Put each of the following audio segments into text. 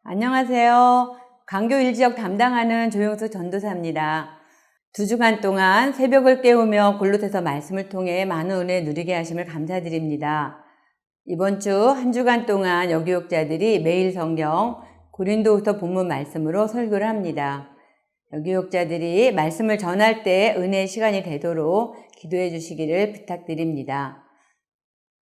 안녕하세요. 강교 1지역 담당하는 조용수 전도사입니다. 2주간 동안 새벽을 깨우며 골로새서 말씀을 통해 많은 은혜 누리게 하심을 감사드립니다. 이번 주 1주간 동안 여교육자들이 매일 성경 고린도후서 본문 말씀으로 설교를 합니다. 여교육자들이 말씀을 전할 때 은혜의 시간이 되도록 기도해 주시기를 부탁드립니다.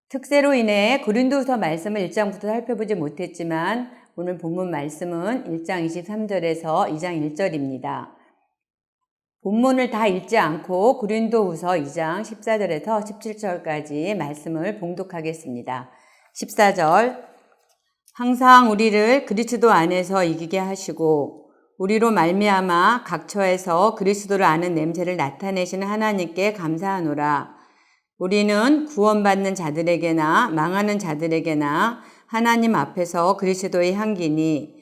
특세로 인해 고린도후서 말씀을 1장부터 살펴보지 못했지만 오늘 본문 말씀은 1장 23절에서 2장 1절입니다. 본문을 다 읽지 않고 고린도후서 2장 14절에서 17절까지 말씀을 봉독하겠습니다. 14절 항상 우리를 그리스도 안에서 이기게 하시고 우리로 말미암아 각 처에서 그리스도를 아는 냄새를 나타내시는 하나님께 감사하노라. 우리는 구원받는 자들에게나 망하는 자들에게나 하나님 앞에서 그리스도의 향기니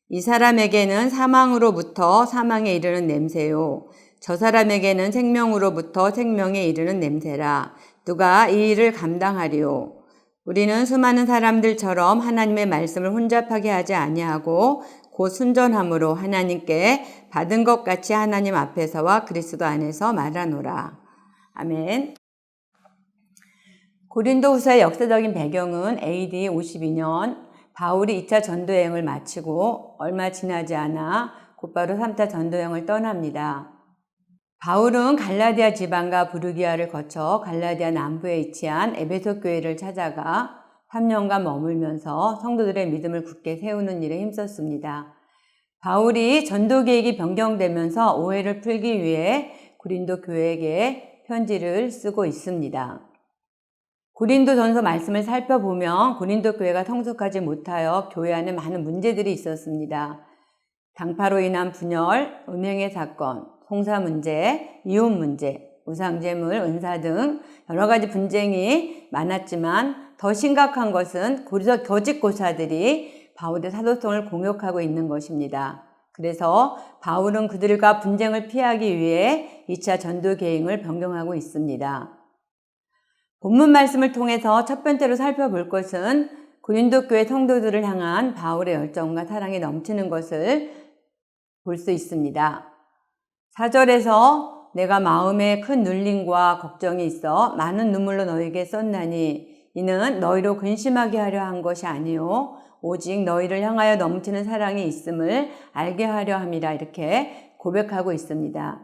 이 사람에게는 사망으로부터 사망에 이르는 냄새요 저 사람에게는 생명으로부터 생명에 이르는 냄새라. 누가 이 일을 감당하리요? 우리는 수많은 사람들처럼 하나님의 말씀을 혼잡하게 하지 아니하고 곧 순전함으로 하나님께 받은 것 같이 하나님 앞에서와 그리스도 안에서 말하노라. 아멘. 고린도후서의 역사적인 배경은 AD 52년 바울이 2차 전도여행을 마치고 얼마 지나지 않아 곧바로 3차 전도여행을 떠납니다. 바울은 갈라디아 지방과 부르기아를 거쳐 갈라디아 남부에 위치한 에베소 교회를 찾아가 3년간 머물면서 성도들의 믿음을 굳게 세우는 일에 힘썼습니다. 바울이 전도 계획이 변경되면서 오해를 풀기 위해 고린도 교회에게 편지를 쓰고 있습니다. 고린도전서 말씀을 살펴보면 고린도 교회가 성숙하지 못하여 교회 안에 많은 문제들이 있었습니다. 당파로 인한 분열, 음행의 사건, 송사 문제, 이혼 문제, 우상제물, 은사 등 여러 가지 분쟁이 많았지만 더 심각한 것은 거짓 교사들이 바울의 사도성을 공격하고 있는 것입니다. 그래서 바울은 그들과 분쟁을 피하기 위해 2차 전도 계획을 변경하고 있습니다. 본문 말씀을 통해서 첫 번째로 살펴볼 것은 고린도 교회 성도들을 향한 바울의 열정과 사랑이 넘치는 것을 볼 수 있습니다. 4절에서 내가 마음에 큰 눌림과 걱정이 있어 많은 눈물로 너희에게 썼나니 이는 너희로 근심하게 하려 한 것이 아니요 오직 너희를 향하여 넘치는 사랑이 있음을 알게 하려 함이라 이렇게 고백하고 있습니다.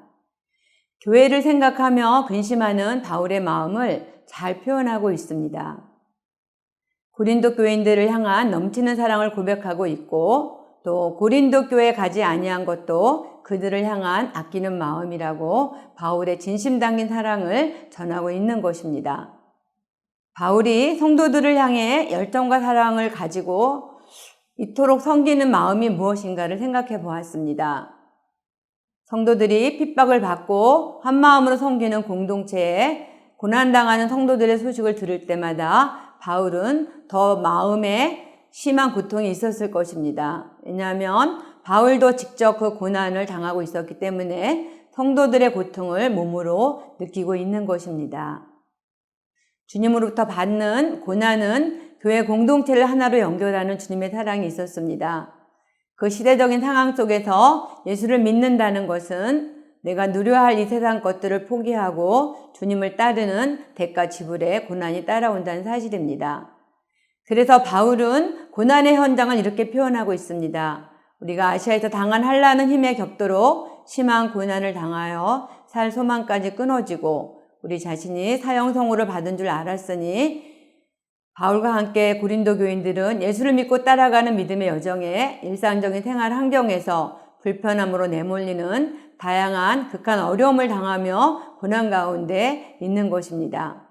교회를 생각하며 근심하는 바울의 마음을 잘 표현하고 있습니다. 고린도 교인들을 향한 넘치는 사랑을 고백하고 있고 또 고린도 교회에 가지 아니한 것도 그들을 향한 아끼는 마음이라고 바울의 진심 담긴 사랑을 전하고 있는 것입니다. 바울이 성도들을 향해 열정과 사랑을 가지고 이토록 섬기는 마음이 무엇인가를 생각해 보았습니다. 성도들이 핍박을 받고 한마음으로 섬기는 공동체에 고난당하는 성도들의 소식을 들을 때마다 바울은 더 마음에 심한 고통이 있었을 것입니다. 왜냐하면 바울도 직접 그 고난을 당하고 있었기 때문에 성도들의 고통을 몸으로 느끼고 있는 것입니다. 주님으로부터 받는 고난은 교회 공동체를 하나로 연결하는 주님의 사랑이 있었습니다. 그 시대적인 상황 속에서 예수를 믿는다는 것은 내가 누려야 할 이 세상 것들을 포기하고 주님을 따르는 대가 지불에 고난이 따라온다는 사실입니다. 그래서 바울은 고난의 현장을 이렇게 표현하고 있습니다. 우리가 아시아에서 당한 한라는 힘에 겹도록 심한 고난을 당하여 살 소망까지 끊어지고 우리 자신이 사형선고를 받은 줄 알았으니 바울과 함께 고린도 교인들은 예수를 믿고 따라가는 믿음의 여정에 일상적인 생활 환경에서 불편함으로 내몰리는 다양한 극한 어려움을 당하며 고난 가운데 있는 것입니다.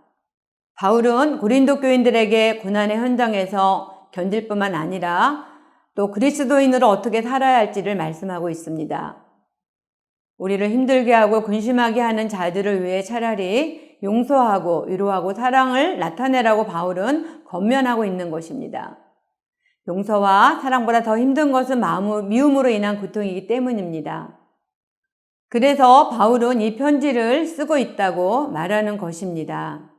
바울은 고린도 교인들에게 고난의 현장에서 견딜 뿐만 아니라 또 그리스도인으로 어떻게 살아야 할지를 말씀하고 있습니다. 우리를 힘들게 하고 근심하게 하는 자들을 위해 차라리 용서하고 위로하고 사랑을 나타내라고 바울은 권면하고 있는 것입니다. 용서와 사랑보다 더 힘든 것은 미움으로 인한 고통이기 때문입니다. 그래서 바울은 이 편지를 쓰고 있다고 말하는 것입니다.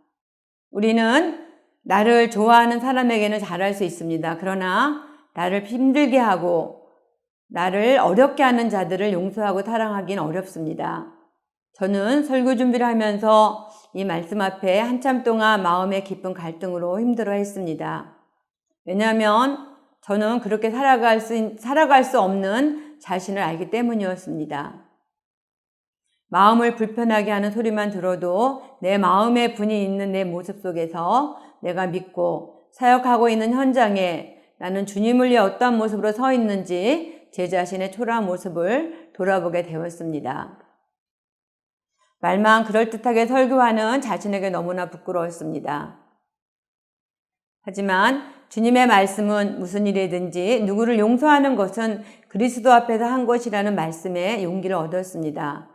우리는 나를 좋아하는 사람에게는 잘할 수 있습니다. 그러나 나를 힘들게 하고 나를 어렵게 하는 자들을 용서하고 사랑하긴 어렵습니다. 저는 설교 준비를 하면서 이 말씀 앞에 한참 동안 마음의 깊은 갈등으로 힘들어 했습니다. 왜냐하면 저는 그렇게 살아갈 수 없는 자신을 알기 때문이었습니다. 마음을 불편하게 하는 소리만 들어도 내 마음에 분이 있는 내 모습 속에서 내가 믿고 사역하고 있는 현장에 나는 주님을 위해 어떠한 모습으로 서 있는지 제 자신의 초라한 모습을 돌아보게 되었습니다. 말만 그럴듯하게 설교하는 자신에게 너무나 부끄러웠습니다. 하지만 주님의 말씀은 무슨 일이든지 누구를 용서하는 것은 그리스도 앞에서 한 것이라는 말씀에 용기를 얻었습니다.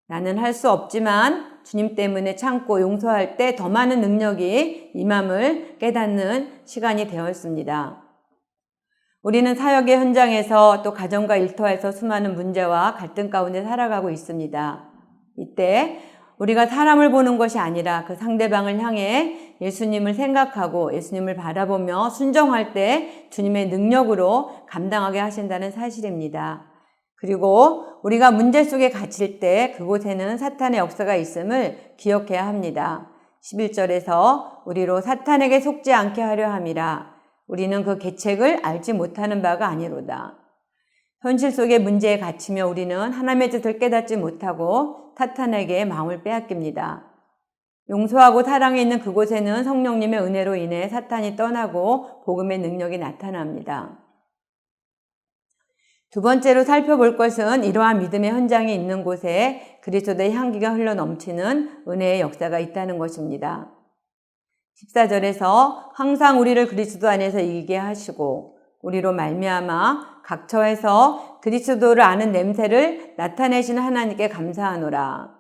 나는 할 수 없지만 주님 때문에 참고 용서할 때 더 많은 능력이 임함을 깨닫는 시간이 되었습니다. 우리는 사역의 현장에서 또 가정과 일터에서 수많은 문제와 갈등 가운데 살아가고 있습니다. 이때 우리가 사람을 보는 것이 아니라 그 상대방을 향해 예수님을 생각하고 예수님을 바라보며 순종할 때 주님의 능력으로 감당하게 하신다는 사실입니다. 그리고 우리가 문제 속에 갇힐 때 그곳에는 사탄의 역사가 있음을 기억해야 합니다. 11절에서 우리로 사탄에게 속지 않게 하려 함이라. 우리는 그 계책을 알지 못하는 바가 아니로다. 현실 속의 문제에 갇히며 우리는 하나님의 뜻을 깨닫지 못하고 사탄에게 마음을 빼앗깁니다. 용서하고 사랑에 있는 그곳에는 성령님의 은혜로 인해 사탄이 떠나고 복음의 능력이 나타납니다. 두 번째로 살펴볼 것은 이러한 믿음의 현장이 있는 곳에 그리스도의 향기가 흘러넘치는 은혜의 역사가 있다는 것입니다. 14절에서 항상 우리를 그리스도 안에서 이기게 하시고 우리로 말미암아 각처에서 그리스도를 아는 냄새를 나타내시는 하나님께 감사하노라.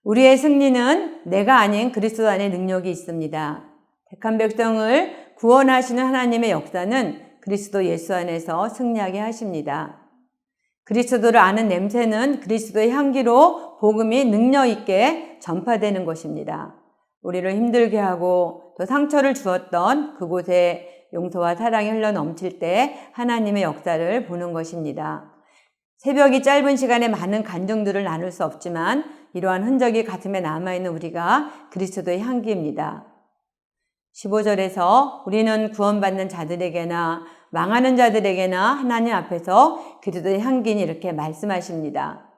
우리의 승리는 내가 아닌 그리스도 안에 능력이 있습니다. 택한 백성을 구원하시는 하나님의 역사는 그리스도 예수 안에서 승리하게 하십니다. 그리스도를 아는 냄새는 그리스도의 향기로 복음이 능력 있게 전파되는 것입니다. 우리를 힘들게 하고 또 상처를 주었던 그곳에 용서와 사랑이 흘러넘칠 때 하나님의 역사를 보는 것입니다. 새벽이 짧은 시간에 많은 간증들을 나눌 수 없지만 이러한 흔적이 가슴에 남아있는 우리가 그리스도의 향기입니다. 15절에서 우리는 구원받는 자들에게나 망하는 자들에게나 하나님 앞에서 그리스도의 향기니 이렇게 말씀하십니다.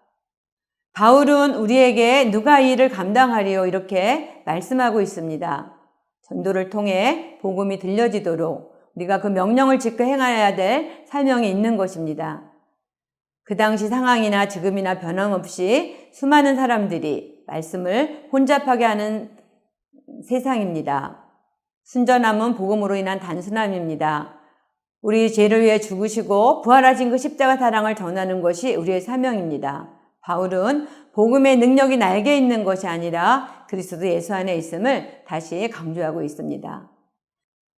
바울은 우리에게 누가 이 일을 감당하리요 이렇게 말씀하고 있습니다. 전도를 통해 복음이 들려지도록 우리가 그 명령을 지켜 행해야 될 사명이 있는 것입니다. 그 당시 상황이나 지금이나 변함없이 수많은 사람들이 말씀을 혼잡하게 하는 세상입니다. 순전함은 복음으로 인한 단순함입니다. 우리 죄를 위해 죽으시고 부활하신 그 십자가 사랑을 전하는 것이 우리의 사명입니다. 바울은 복음의 능력이 날개 있는 것이 아니라 그리스도 예수 안에 있음을 다시 강조하고 있습니다.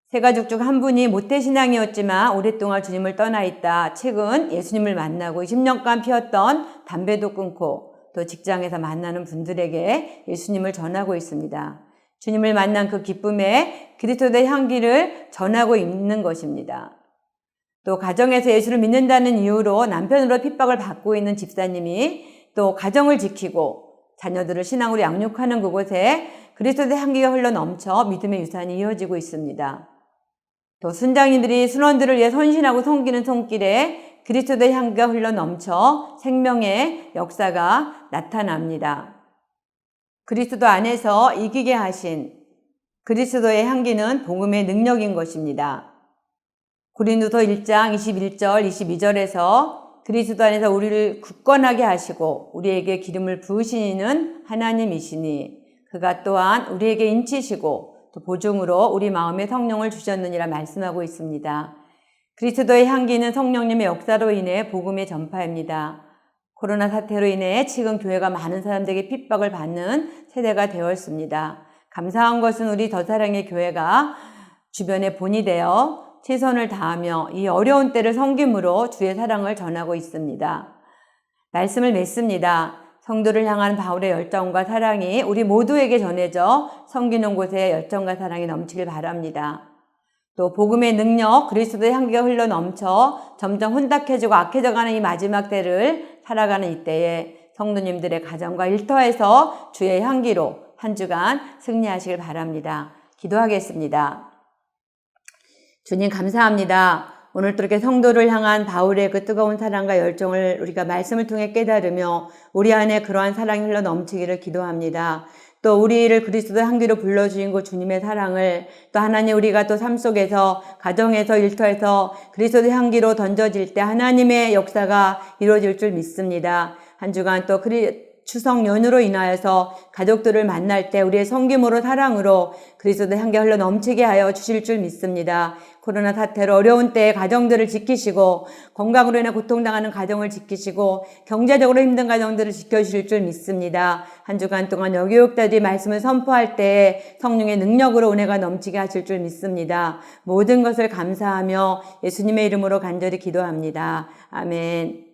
세 가족 중 한 분이 모태신앙이었지만 오랫동안 주님을 떠나 있다. 최근 예수님을 만나고 20년간 피웠던 담배도 끊고 또 직장에서 만나는 분들에게 예수님을 전하고 있습니다. 주님을 만난 그 기쁨에 그리스도의 향기를 전하고 있는 것입니다. 또 가정에서 예수를 믿는다는 이유로 남편으로 핍박을 받고 있는 집사님이 또 가정을 지키고 자녀들을 신앙으로 양육하는 그곳에 그리스도의 향기가 흘러넘쳐 믿음의 유산이 이어지고 있습니다. 또 순장님들이 순원들을 위해 헌신하고 섬기는 손길에 그리스도의 향기가 흘러넘쳐 생명의 역사가 나타납니다. 그리스도 안에서 이기게 하신 그리스도의 향기는 복음의 능력인 것입니다. 고린도서 1장 21절 22절에서 그리스도 안에서 우리를 굳건하게 하시고 우리에게 기름을 부으시는 하나님이시니 그가 또한 우리에게 인치시고 또 보증으로 우리 마음에 성령을 주셨느니라 말씀하고 있습니다. 그리스도의 향기는 성령님의 역사로 인해 복음의 전파입니다. 코로나 사태로 인해 지금 교회가 많은 사람들에게 핍박을 받는 세대가 되었습니다. 감사한 것은 우리 더사랑의 교회가 주변에 본이 되어 최선을 다하며 이 어려운 때를 섬김으로 주의 사랑을 전하고 있습니다. 말씀을 맺습니다. 성도를 향한 바울의 열정과 사랑이 우리 모두에게 전해져 섬기는 곳에 열정과 사랑이 넘치길 바랍니다. 또 복음의 능력, 그리스도의 향기가 흘러 넘쳐 점점 혼탁해지고 악해져가는 이 마지막 때를 살아가는 이때에 성도님들의 가정과 일터에서 주의 향기로 한 주간 승리하시길 바랍니다. 기도하겠습니다. 주님 감사합니다. 오늘 또 이렇게 성도를 향한 바울의 그 뜨거운 사랑과 열정을 우리가 말씀을 통해 깨달으며 우리 안에 그러한 사랑이 흘러 넘치기를 기도합니다. 또 우리를 그리스도의 향기로 불러주신 그 주님의 사랑을 또 하나님 우리가 또 삶 속에서 가정에서 일터에서 그리스도의 향기로 던져질 때 하나님의 역사가 이루어질 줄 믿습니다. 한 주간 또 추석 연휴로 인하여서 가족들을 만날 때 우리의 섬김으로 사랑으로 그리스도의 향기가 흘러 넘치게 하여 주실 줄 믿습니다. 코로나 사태로 어려운 때에 가정들을 지키시고 건강으로 인해 고통당하는 가정을 지키시고 경제적으로 힘든 가정들을 지켜주실 줄 믿습니다. 한 주간 동안 여교육자들이 말씀을 선포할 때에 성령의 능력으로 은혜가 넘치게 하실 줄 믿습니다. 모든 것을 감사하며 예수님의 이름으로 간절히 기도합니다. 아멘.